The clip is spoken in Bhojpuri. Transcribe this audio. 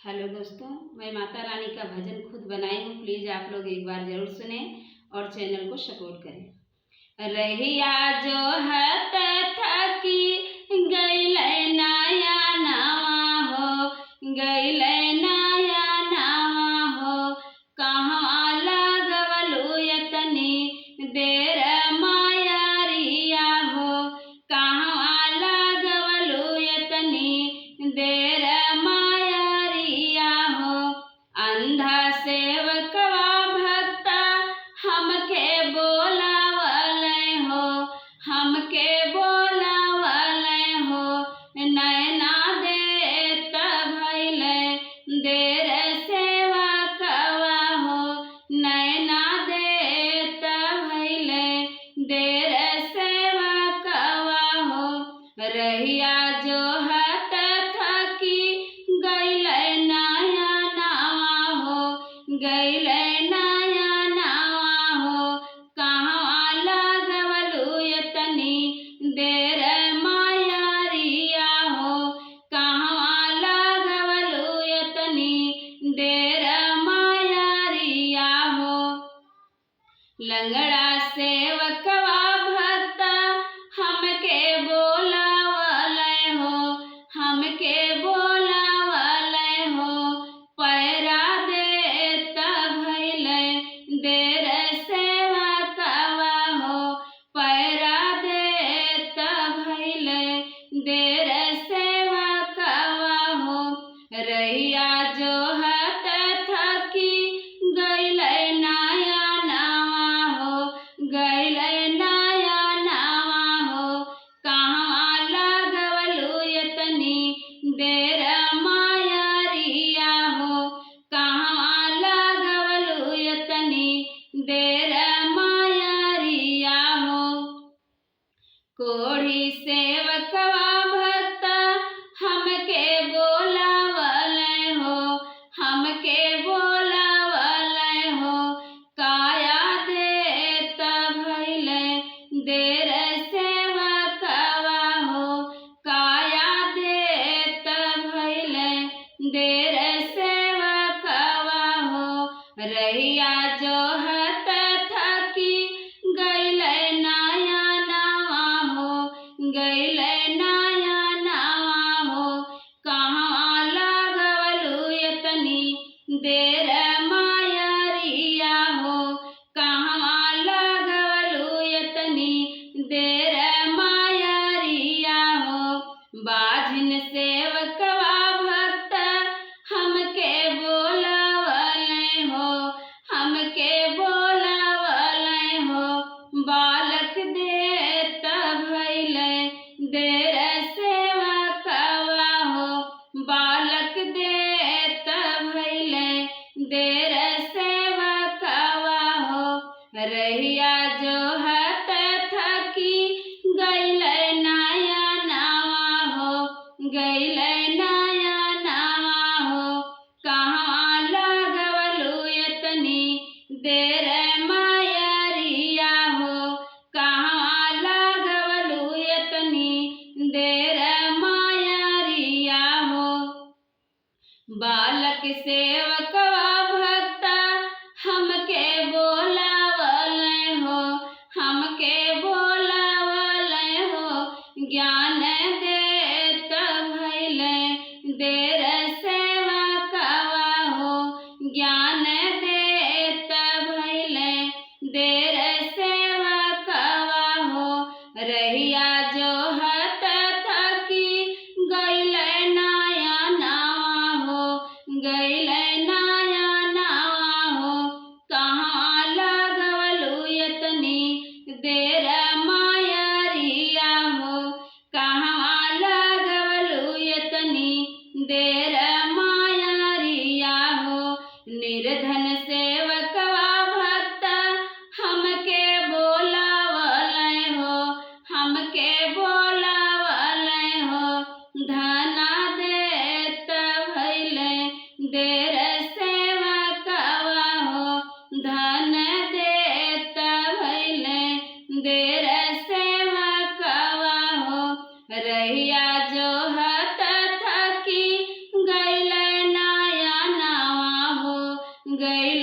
हेलो दोस्तों, मैं माता रानी का भजन खुद बनाई हूँ। प्लीज़ आप लोग एक बार ज़रूर सुने और चैनल को सपोर्ट करें। रहिया जो हत थकी गइलै नया नवा हो, गइलै नया नवा हो, कहवा लगवलु यतनी देर मायरिया हो, कहवा लगवलु यतनी देर अंधा सेवकवा भक्ता हमके बोलावले हो, हमके बोलावले हो, नैना देत भइले देर सेवकवा हो, नैना देत भइले देर सेवकवा हो। रहिया जो हत थकी गइलै नया गइलै नया नवा हो, कहवा लगवलु यतनी देर मायरिया हो, कहवा लगवलु यतनी देर मायरिया हो। लंगड़ा सेवकवा भक्ता हमके बोलावले हो, हमके बोलावले हो, पैरा देर सेवकवा हो, पैरा देत भइले देर सेवकवा हो। रहिया जो हत थकी गइलै नया नवा हो, गइलै नया नवा हो, कहवा लगवलु यतनी देर मायरिया हो, कहवा लगवलु यतनी देर मायरिया हो। कोढ़ी सेवकवा भक्ता हमके बोलावले हो, हमके बोलावले हो, काया देत भइले देर सेवकवा हो, काया देत भइले देर सेवकवा हो। रहिया जो हत थकी गइलै नया नवा हो, गइलै नया नवा हो, कहवा लगवलु यतनी देर मायरिया हो, कहवा लगवलु यतनी देर मायरिया हो। बाझिन सेवकवा भक्ता हमके बोलावले हो, हमके बोलावले हो, बालक देत भइले देर सेवकवा हो, बालक देत भइले देर सेवकवा हो। रहिया जो हत थकी गइलै नया नवा हो, गइलै नया नवा हो, कहवा लगवलु यतनी देर मायरिया हो, कहवा लगवलु यतनी देर मायरिया हो। बालक सेवकवा भक्ता हमके बोलावले हो, हमके बोलावले हो, ज्ञान देत भइले देर सेवकवा हो, ज्ञान देत भइले देर सेवकवा हो। रहिया जो हत थकी गइलै नया नवा हो, गइलै नया नवा हो, कहवा गई